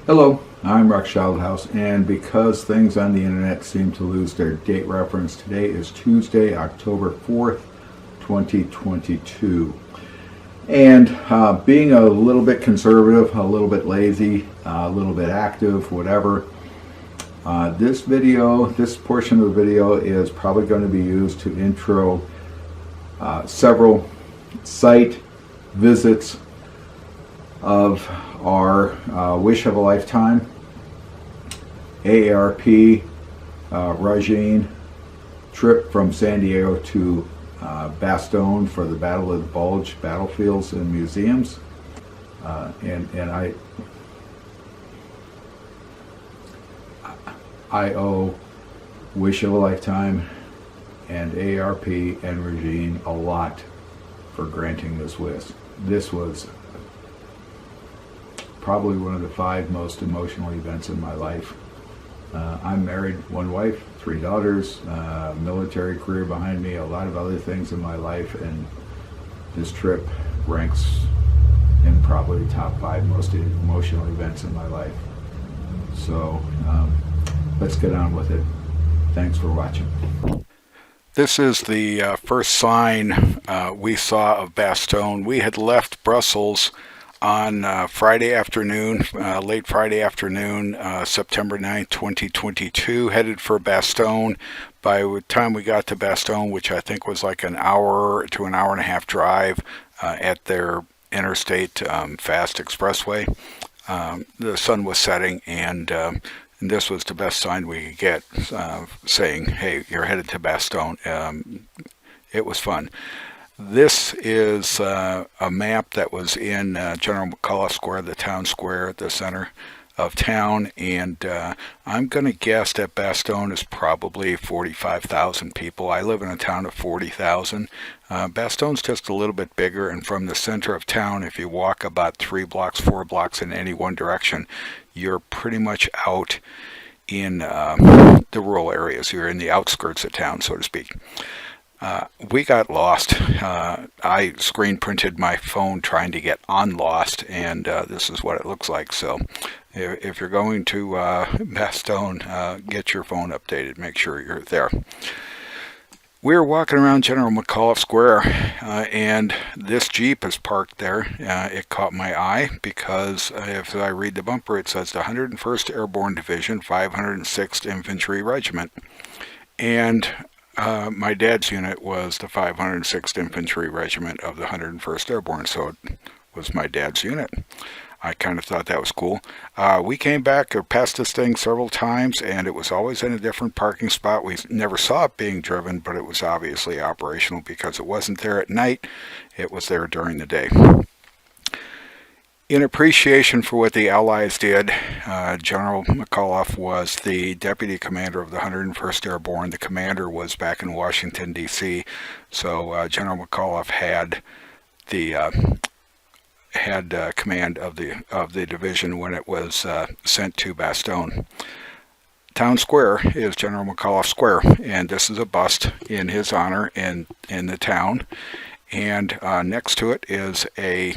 Hello, I'm Rex Schildhouse, and because things on the internet seem to lose their date reference, today is Tuesday, October 4th, 2022. And being a little bit conservative, a little bit lazy, a little bit active, whatever, this portion of the video is probably going to be used to intro several site visits of our Wish of a Lifetime AARP Regine trip from San Diego to Bastogne for the Battle of the Bulge battlefields and museums. And I owe Wish of a Lifetime and AARP and Regine a lot for granting this wish. This was probably one of the 5 most emotional events in my life. I'm married, 1 wife, 3 daughters, military career behind me, a lot of other things in my life, and this trip ranks in probably top 5 most emotional events in my life. So let's get on with it. Thanks for watching. This is the first sign we saw of Bastogne. We had left Brussels on Friday afternoon, late Friday afternoon, September 9th, 2022, headed for Bastogne. By the time we got to Bastogne, which I think was like an hour to an hour and a half drive at their interstate fast expressway, the sun was setting, and this was the best sign we could get, saying, hey, you're headed to Bastogne. It was fun. This is a map that was in General McCullough Square, the town square at the center of town, and I'm going to guess that Bastogne is probably 45,000 people. I live in a town of 40,000. Bastogne's just a little bit bigger, and from the center of town, if you walk about 3 blocks, 4 blocks in any one direction, you're pretty much out in the rural areas. You're in the outskirts of town, so to speak. We got lost. I screen printed my phone trying to get on Lost, and this is what it looks like. So if you're going to Bastogne, get your phone updated. Make sure you're there. We were walking around General McCullough Square, and this Jeep is parked there. It caught my eye because if I read the bumper, it says the 101st Airborne Division, 506th Infantry Regiment. And my dad's unit was the 506th Infantry Regiment of the 101st Airborne, so it was my dad's unit. I kind of thought that was cool. We came back or passed this thing several times, and it was always in a different parking spot. We never saw it being driven, but it was obviously operational because it wasn't there at night. It was there during the day. In appreciation for what the Allies did, General McCullough was the deputy commander of the 101st Airborne. The commander was back in Washington, D.C., so General McCullough had the command of the division when it was sent to Bastogne. Town Square is General McCullough Square, and this is a bust in his honor in the town. And next to it is a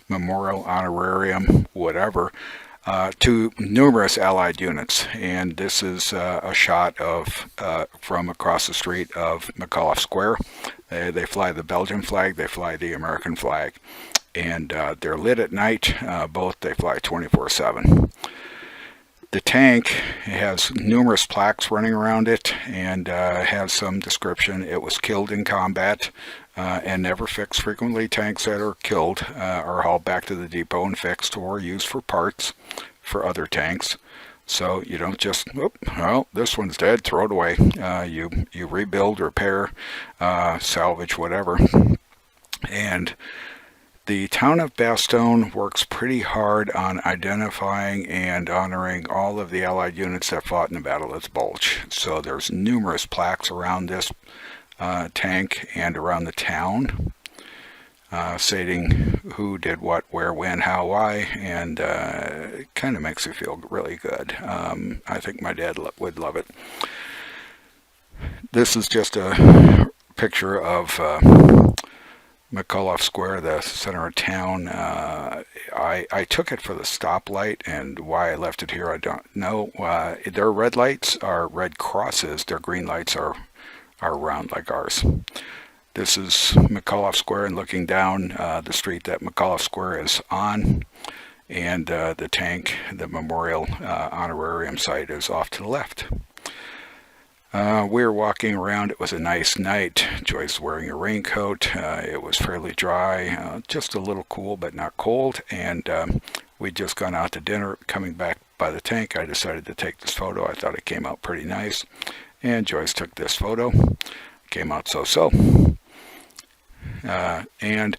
memorial, honorarium, whatever, to numerous Allied units. And this is a shot of from across the street of McCullough Square. They fly the Belgian flag, they fly the American flag, and they're lit at night. Both they fly 24/7. The tank has numerous plaques running around it and has some description. It was killed in combat and never fixed. Frequently tanks that are killed are hauled back to the depot and fixed or used for parts for other tanks. So you don't just, well, this one's dead, throw it away. You rebuild, repair, salvage, whatever. And the town of Bastogne works pretty hard on identifying and honoring all of the Allied units that fought in the Battle of the Bulge. So there's numerous plaques around this tank and around the town, stating who did what, where, when, how, why, and it kind of makes you feel really good. I think my dad would love it. This is just a picture of McCullough Square, the center of town. I took it for the stoplight, and why I left it here, I don't know. Their red lights are red crosses. Their green lights are round like ours. This is McCullough Square, and looking down the street that McCullough Square is on, and the tank, the memorial honorarium site, is off to the left. We were walking around. It was a nice night. Joyce wearing a raincoat. It was fairly dry, just a little cool, but not cold. And we'd just gone out to dinner. Coming back by the tank, I decided to take this photo. I thought it came out pretty nice. And Joyce took this photo. It came out so-so. And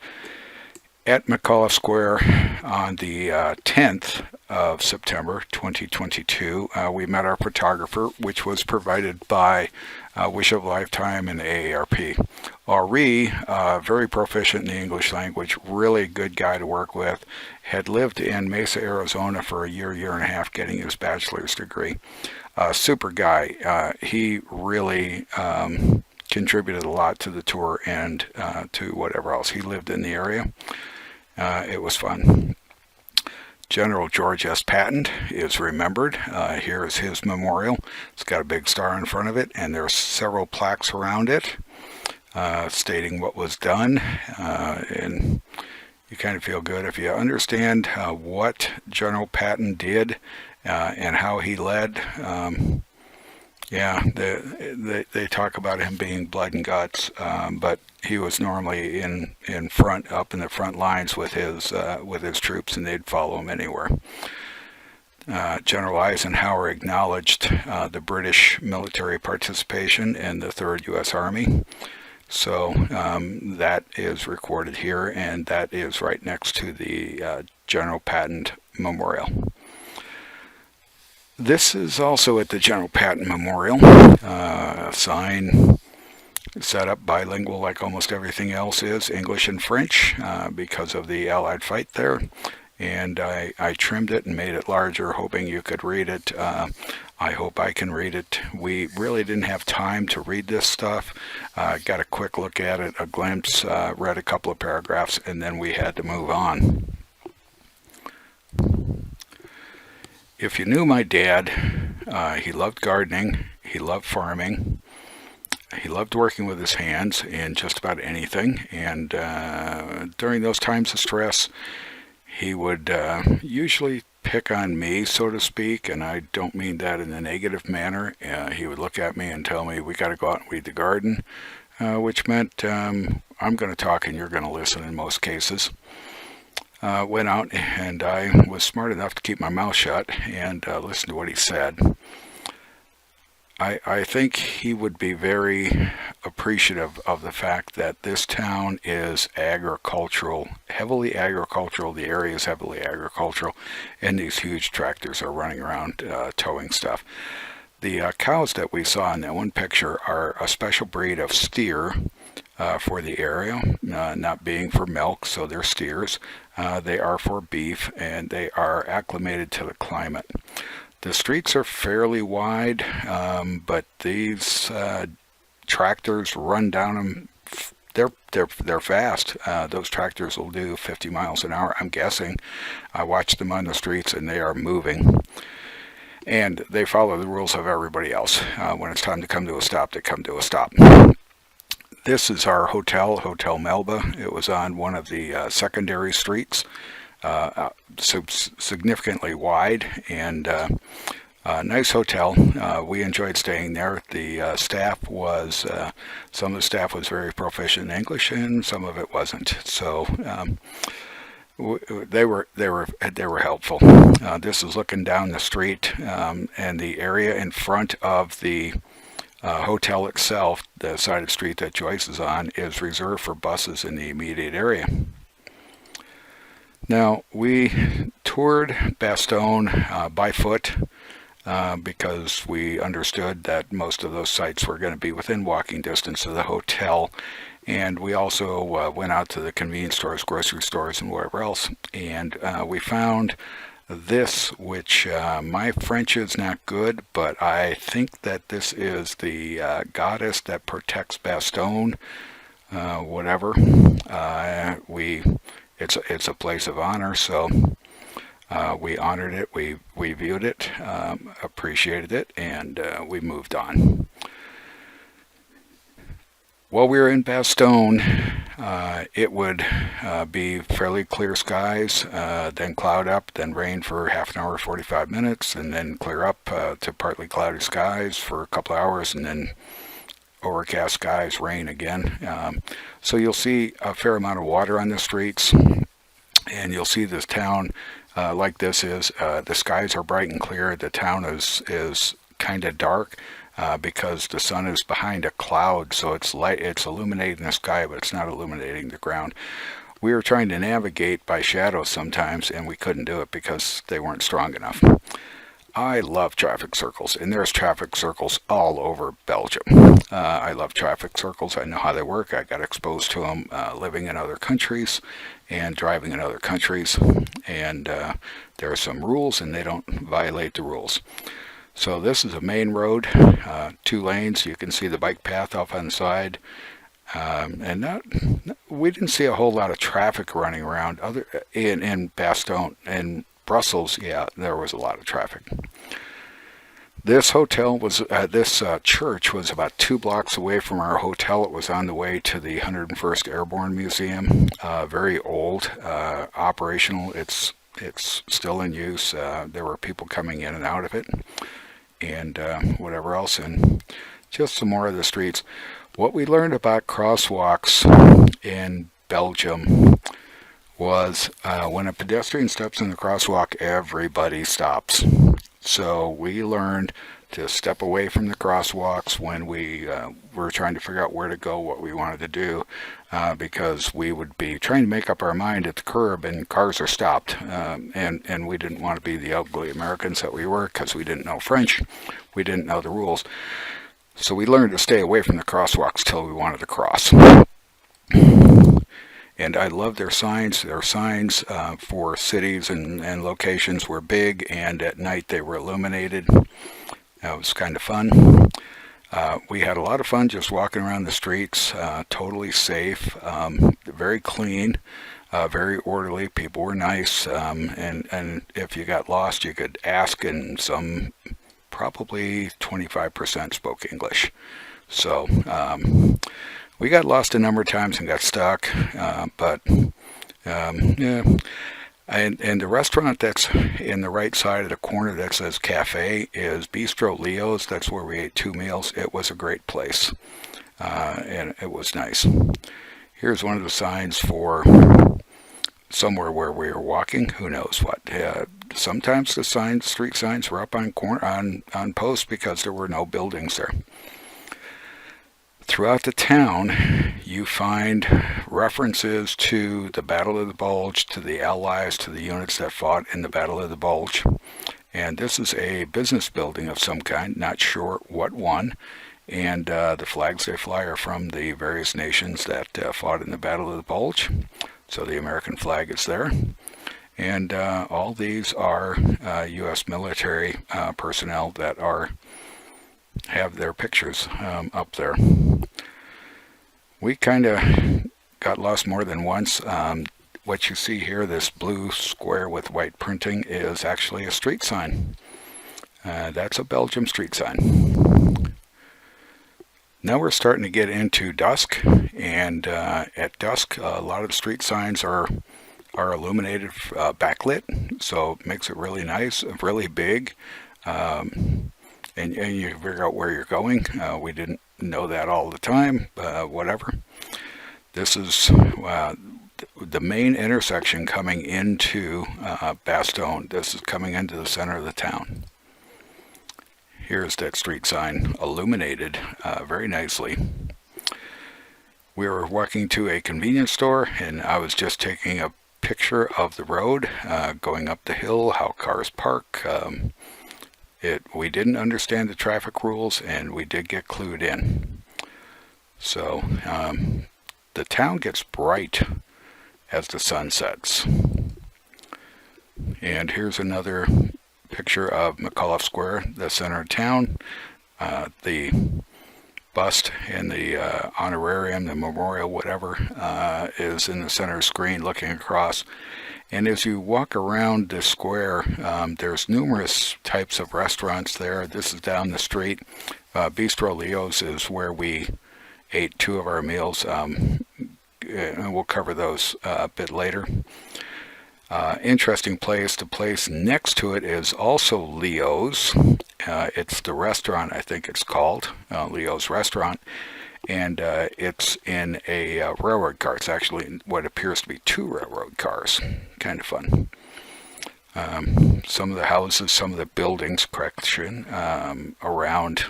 at McCullough Square on the 10th of September 2022, we met our photographer, which was provided by Wish of a Lifetime and AARP. Henri, very proficient in the English language, really good guy to work with, had lived in Mesa, Arizona for a year and a half getting his bachelor's degree. Super guy. He really contributed a lot to the tour and to whatever else. He lived in the area. It was fun. General George S. Patton is remembered. Here is his memorial. It's got a big star in front of it, and there are several plaques around it stating what was done. And you kind of feel good if you understand what General Patton did and how he led. Yeah, they talk about him being blood and guts, but he was normally in front, up in the front lines with his troops, and they'd follow him anywhere. General Eisenhower acknowledged the British military participation in the 3rd U.S. Army. So that is recorded here, and that is right next to the General Patton Memorial. This is also at the General Patton Memorial. A sign set up bilingual like almost everything else is, English and French, because of the Allied fight there. And I trimmed it and made it larger, hoping you could read it. I hope I can read it. We really didn't have time to read this stuff. Got a quick look at it, a glimpse, read a couple of paragraphs, and then we had to move on. If you knew my dad, he loved gardening, he loved farming, he loved working with his hands in just about anything, and during those times of stress, he would usually pick on me, so to speak, and I don't mean that in a negative manner. He would look at me and tell me, we got to go out and weed the garden, which meant I'm going to talk and you're going to listen in most cases. Went out, and I was smart enough to keep my mouth shut and listen to what he said. I think he would be very appreciative of the fact that this town is agricultural, heavily agricultural. The area is heavily agricultural, and these huge tractors are running around towing stuff. The cows that we saw in that one picture are a special breed of steer for the area, not being for milk, so they're steers. They are for beef, and they are acclimated to the climate. The streets are fairly wide, but these tractors run down them. They're fast. Those tractors will do 50 miles an hour, I'm guessing. I watched them on the streets, and they are moving. And they follow the rules of everybody else. When it's time to come to a stop, they come to a stop. This is our hotel, Hotel Melba. It was on one of the secondary streets, significantly wide, and nice hotel. We enjoyed staying there. The staff was, some of the staff was very proficient in English, and some of it wasn't. So they were helpful. This is looking down the street, and the area in front of the hotel itself, the side of the street that Joyce is on, is reserved for buses in the immediate area. Now, we toured Bastogne by foot because we understood that most of those sites were going to be within walking distance of the hotel. And we also went out to the convenience stores, grocery stores, and wherever else. And we found this, which my French is not good, but I think that this is the goddess that protects Bastogne. whatever. It's a place of honor, so we honored it. We viewed it, appreciated it, and we moved on. While we were in Bastogne, it would be fairly clear skies, then cloud up, then rain for half an hour, 45 minutes, and then clear up to partly cloudy skies for a couple hours, and then overcast skies, rain again. So you'll see a fair amount of water on the streets, and you'll see this town like this is. The skies are bright and clear. The town is kind of dark. Because the sun is behind a cloud, so it's illuminating the sky, but it's not illuminating the ground. We were trying to navigate by shadows sometimes, and we couldn't do it because they weren't strong enough. I love traffic circles, and there's traffic circles all over Belgium. I love traffic circles. I know how they work. I got exposed to them living in other countries and driving in other countries, and there are some rules, and they don't violate the rules. So this is a main road, 2 lanes. You can see the bike path off on the side, and we didn't see a whole lot of traffic running around. In Bastogne, in Brussels, yeah, there was a lot of traffic. This church was about 2 blocks away from our hotel. It was on the way to the 101st Airborne Museum. Very old, operational. It's still in use. There were people coming in and out of it, and whatever else, and just some more of the streets. What we learned about crosswalks in Belgium was when a pedestrian steps in the crosswalk, everybody stops. So we learned to step away from the crosswalks when we were trying to figure out where to go, what we wanted to do, because we would be trying to make up our mind at the curb and cars are stopped, and we didn't want to be the ugly Americans that we were, because we didn't know French, we didn't know the rules. So we learned to stay away from the crosswalks till we wanted to cross. And I love their signs. Their signs for cities and locations were big, and at night they were illuminated. It was kind of fun. We had a lot of fun just walking around the streets, totally safe, very clean, very orderly. People were nice, and if you got lost, you could ask, and probably 25% spoke English. So we got lost a number of times and got stuck, but yeah. And the restaurant that's in the right side of the corner that says cafe is Bistro Leo's. That's where we ate 2 meals. It was a great place, and it was nice. Here's one of the signs for somewhere where we were walking. Who knows what? Sometimes the street signs were up on posts because there were no buildings there. Throughout the town, you find references to the Battle of the Bulge, to the Allies, to the units that fought in the Battle of the Bulge. And this is a business building of some kind, not sure what one. And the flags they fly are from the various nations that fought in the Battle of the Bulge. So the American flag is there. And all these are U.S. military personnel that have their pictures up there. We kind of got lost more than once. What you see here, this blue square with white printing, is actually a street sign. That's a Belgium street sign. Now we're starting to get into dusk, and at dusk a lot of the street signs are illuminated, backlit, so it makes it really nice, really big. And you figure out where you're going. We didn't know that all the time, whatever. This is the main intersection coming into Bastogne. This is coming into the center of the town. Here's that street sign illuminated very nicely. We were walking to a convenience store, and I was just taking a picture of the road going up the hill, how cars park. We didn't understand the traffic rules, and we did get clued in. So the town gets bright as the sun sets. And here's another picture of McAuliffe Square, the center of town. The bust in the honorarium, the memorial, whatever, is in the center screen looking across. And as you walk around the square, there's numerous types of restaurants there. This is down the street. Bistro Leo's is where we ate 2 of our meals, and we'll cover those a bit later. Interesting place. The place next to it is also Leo's. It's the restaurant, I think it's called, Leo's Restaurant. And it's in a railroad car. It's actually what appears to be 2 railroad cars. Kind of fun. Some of the houses, some of the buildings, around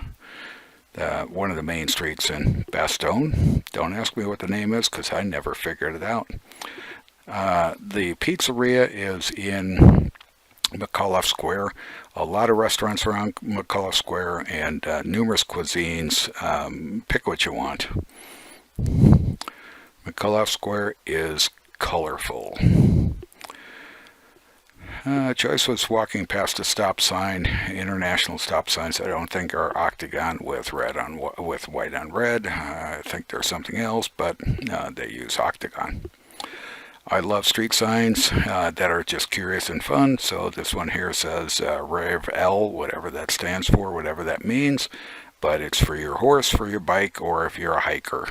one of the main streets in Bastogne. Don't ask me what the name is because I never figured it out. The pizzeria is in McAuliffe Square. A lot of restaurants around McAuliffe Square and numerous cuisines. Pick what you want. McAuliffe Square is colorful. Joyce was walking past a stop sign, international stop signs I don't think are octagon with white on red. I think there's something else, but they use octagon. I love street signs that are just curious and fun, so this one here says Rev L, whatever that stands for, whatever that means, but it's for your horse, for your bike, or if you're a hiker.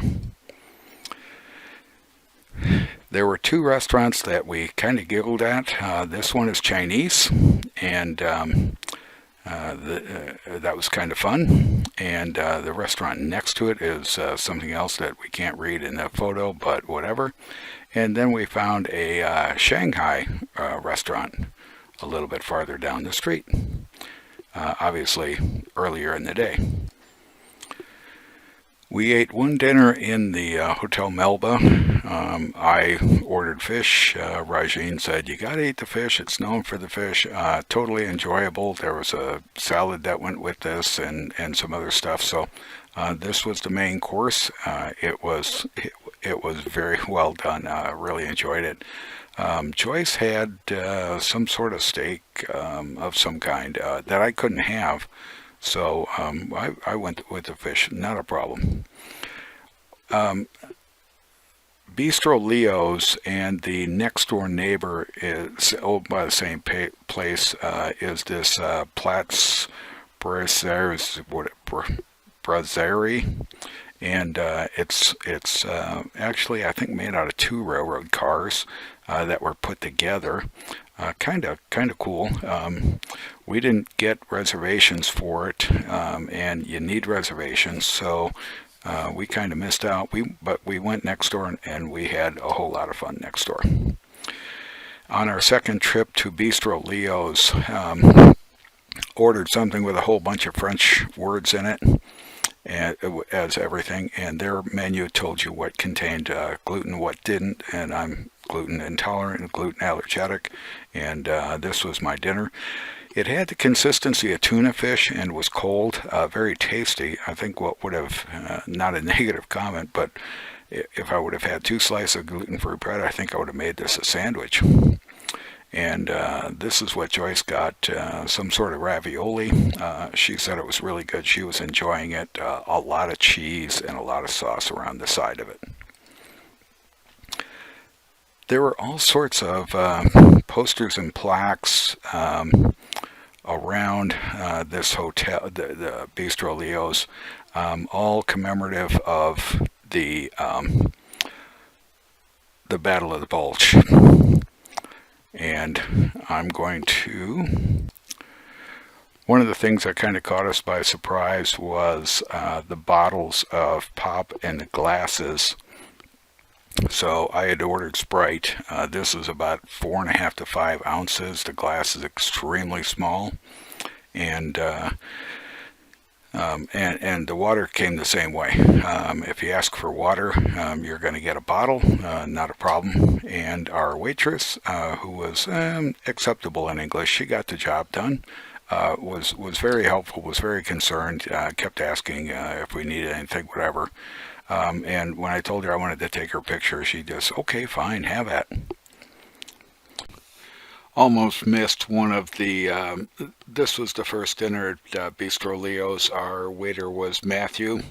There were 2 restaurants that we kind of giggled at. This one is Chinese, and that was kind of fun. And the restaurant next to it is something else that we can't read in the photo, but whatever. And then we found a Shanghai restaurant a little bit farther down the street, obviously earlier in the day. We ate one dinner in the Hotel Melba. I ordered fish. Rajin said, "You gotta eat the fish. It's known for the fish." Totally enjoyable. There was a salad that went with this and some other stuff. So this was the main course. It was very well done. Really enjoyed it. Joyce had some sort of steak of some kind that I couldn't have. So I went with the fish, not a problem. Bistro Leo's and the next door neighbor is owned by the same place. Is this Platts Brasserie, and it's actually I think made out of 2 railroad cars that were put together. Kind of cool. We didn't get reservations for it, and you need reservations, so we kind of missed out. But we went next door, and we had a whole lot of fun next door. On our second trip to Bistro Leo's, ordered something with a whole bunch of French words in it, and as everything, and their menu told you what contained gluten, what didn't, and I'm gluten intolerant and gluten allergic, and this was my dinner. It had the consistency of tuna fish and was cold, very tasty. I think what would have, not a negative comment, but if I would have had 2 slices of gluten-free bread, I think I would have made this a sandwich. And this is what Joyce got, some sort of ravioli. She said it was really good. She was enjoying it. A lot of cheese and a lot of sauce around the side of it. There were all sorts of posters and plaques around this hotel, the Bistro Leo's, all commemorative of the Battle of the Bulge. And I'm going to... One of the things that kind of caught us by surprise was the bottles of pop and the glasses. So I had ordered Sprite. This is about 4.5 to 5 ounces. The glass is extremely small, and the water came the same way. If you ask for water, you're going to get a bottle, not a problem. And our waitress, who was acceptable in English, she got the job done. Was very helpful. Was very concerned. Kept asking if we needed anything, whatever. And when I told her I wanted to take her picture, she just, okay, fine, have at. Almost missed one of the, this was the first dinner at Bistro Leo's. Our waiter was Matthew.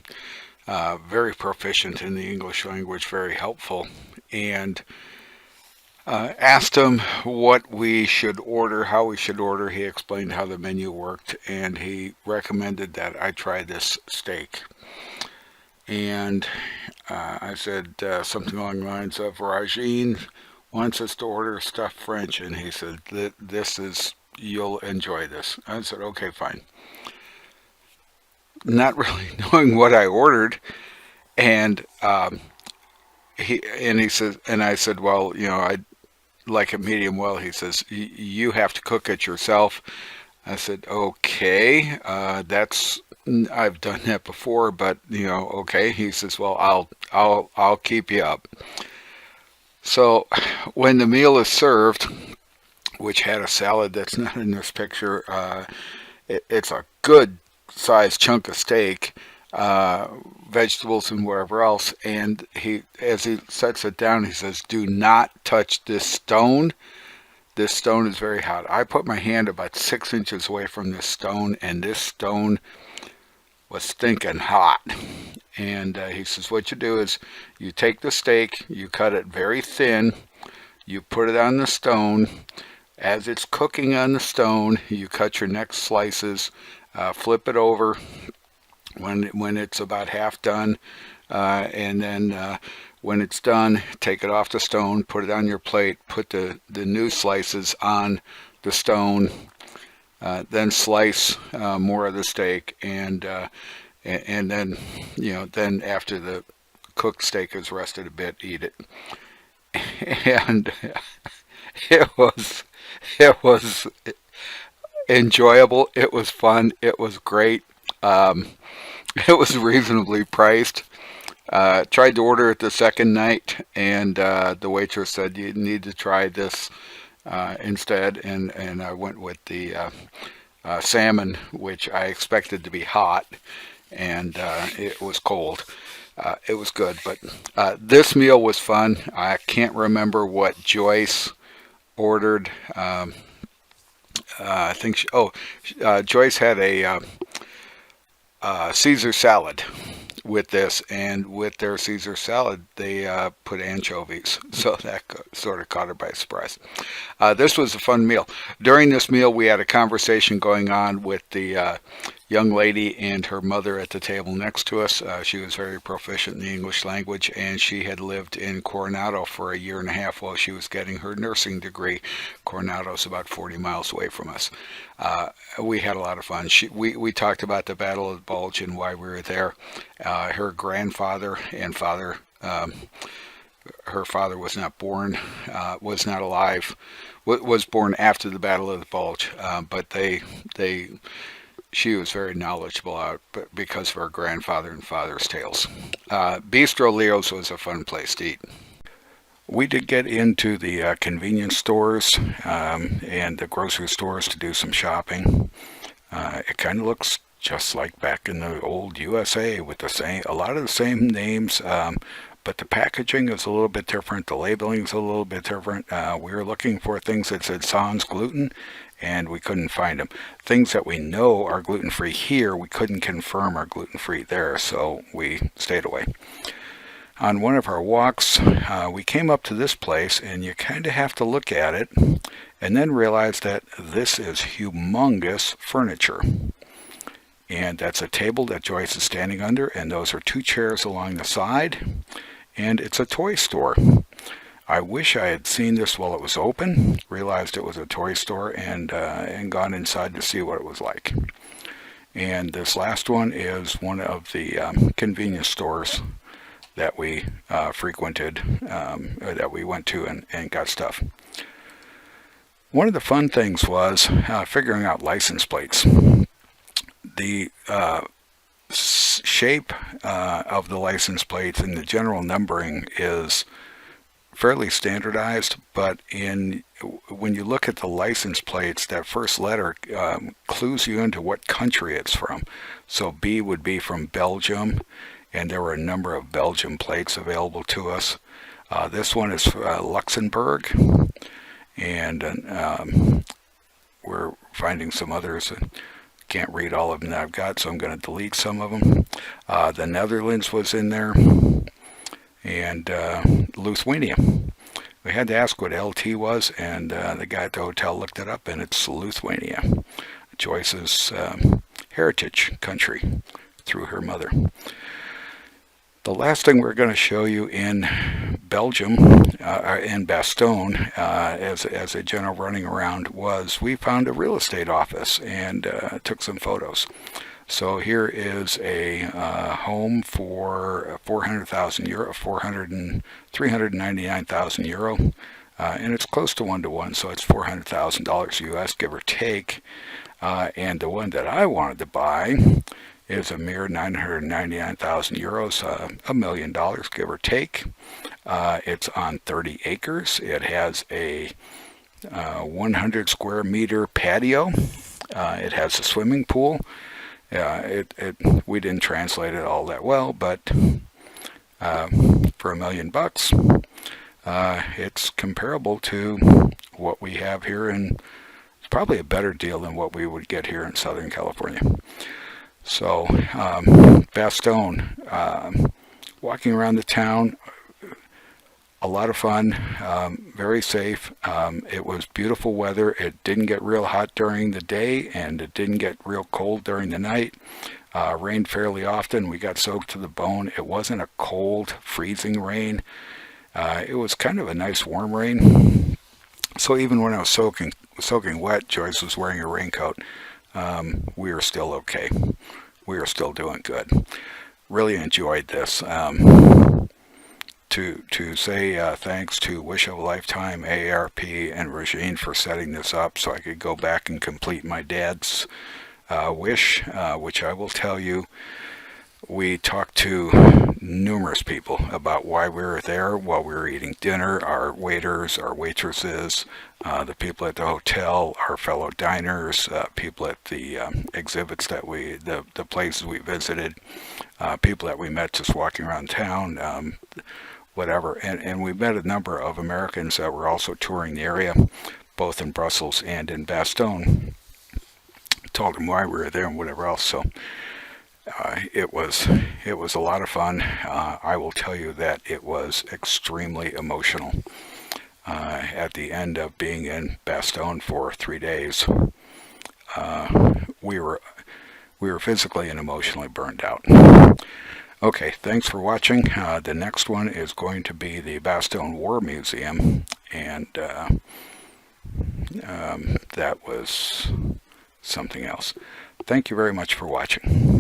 very proficient in the English language, very helpful, and asked him what we should order, how we should order. He explained how the menu worked, and he recommended that I try this steak. And I said something along the lines of, Rajin wants us to order stuffed French, and he said, this is, you'll enjoy this. I said, okay, fine. Not really knowing what I ordered, and he says, and I said, well, I like it medium well. He says, you have to cook it yourself. I said, okay, I've done that before, but okay. He says, well, I'll keep you up. So when the meal is served, which had a salad that's not in this picture, it's a good sized chunk of steak, vegetables and whatever else. And as he sets it down, he says, do not touch this stone. This stone is very hot. I put my hand about 6 inches away from this stone, and this stone was stinking hot. And he says, what you do is you take the steak, you cut it very thin, you put it on the stone. As it's cooking on the stone, you cut your next slices, flip it over when it's about half done, and then when it's done, take it off the stone, put it on your plate, put the new slices on the stone, then slice more of the steak, and then then after the cooked steak is rested a bit, eat it. And it was enjoyable. It was fun. It was great. It was reasonably priced. Tried to order it the second night, and the waitress said you need to try this instead, and I went with the salmon, which I expected to be hot, and it was cold. It was good, but this meal was fun. I can't remember what Joyce ordered. I think Joyce had a Caesar salad with this, and with their Caesar salad they put anchovies, so that sort of caught her by surprise. This was a fun meal. During this meal we had a conversation going on with the young lady and her mother at the table next to us. She was very proficient in the English language, and she had lived in Coronado for a year and a half while she was getting her nursing degree. Coronado's about 40 miles away from us. We had a lot of fun. We talked about the Battle of the Bulge and why we were there. Her grandfather and father, her father was not born, was not alive, was born after the Battle of the Bulge, but she was very knowledgeable because of her grandfather and father's tales. Bistro Leo's was a fun place to eat. We did get into the convenience stores and the grocery stores to do some shopping. It kind of looks just like back in the old USA with a lot of the same names, but the packaging is a little bit different. The labeling is a little bit different. We were looking for things that said sans gluten, and we couldn't find them. Things that we know are gluten-free here, we couldn't confirm are gluten-free there, so we stayed away. On one of our walks, we came up to this place, and you kind of have to look at it and then realize that this is humongous furniture. And that's a table that Joyce is standing under, and those are 2 chairs along the side, and it's a toy store. I wish I had seen this while it was open, realized it was a toy store, and gone inside to see what it was like. And this last one is one of the convenience stores that we frequented, or that we went to and got stuff. One of the fun things was figuring out license plates. The shape of the license plates and the general numbering is fairly standardized, but when you look at the license plates, that first letter clues you into what country it's from. So B would be from Belgium, and there were a number of Belgium plates available to us. This one is Luxembourg, and we're finding some others. Can't read all of them that I've got, so I'm going to delete some of them. The Netherlands was in there, and Lithuania. We had to ask what LT was, and the guy at the hotel looked it up, and it's Lithuania, Joyce's heritage country through her mother. The last thing we're going to show you in Belgium, in Bastogne, as a general running around, was we found a real estate office and took some photos. So here is a home for 400,000 euro, 399,000 euro, and it's close to 1-to-1, so it's $400,000 US, give or take. And the one that I wanted to buy is a mere 999,000 euros, $1 million, give or take. It's on 30 acres. It has a 100 square meter patio. It has a swimming pool. We didn't translate it all that well, but for $1 million, it's comparable to what we have here, and it's probably a better deal than what we would get here in Southern California. So, Bastogne, walking around the town, a lot of fun, very safe. It was beautiful weather. It didn't get real hot during the day, and it didn't get real cold during the night. Rained fairly often. We got soaked to the bone. It wasn't a cold, freezing rain. It was kind of a nice warm rain. So even when I was soaking wet, Joyce was wearing a raincoat. We were still okay. We were still doing good. Really enjoyed this. To say thanks to Wish of a Lifetime, AARP, and Regine for setting this up so I could go back and complete my dad's wish, which I will tell you, we talked to numerous people about why we were there while we were eating dinner, our waiters, our waitresses, the people at the hotel, our fellow diners, people at the exhibits that the places we visited, people that we met just walking around town, whatever. And we met a number of Americans that were also touring the area, both in Brussels and in Bastogne. Told them why we were there and whatever else. So it was a lot of fun. I will tell you that it was extremely emotional. At the end of being in Bastogne for 3 days, we were physically and emotionally burned out. Okay, thanks for watching. The next one is going to be the Bastogne War Museum, and that was something else. Thank you very much for watching.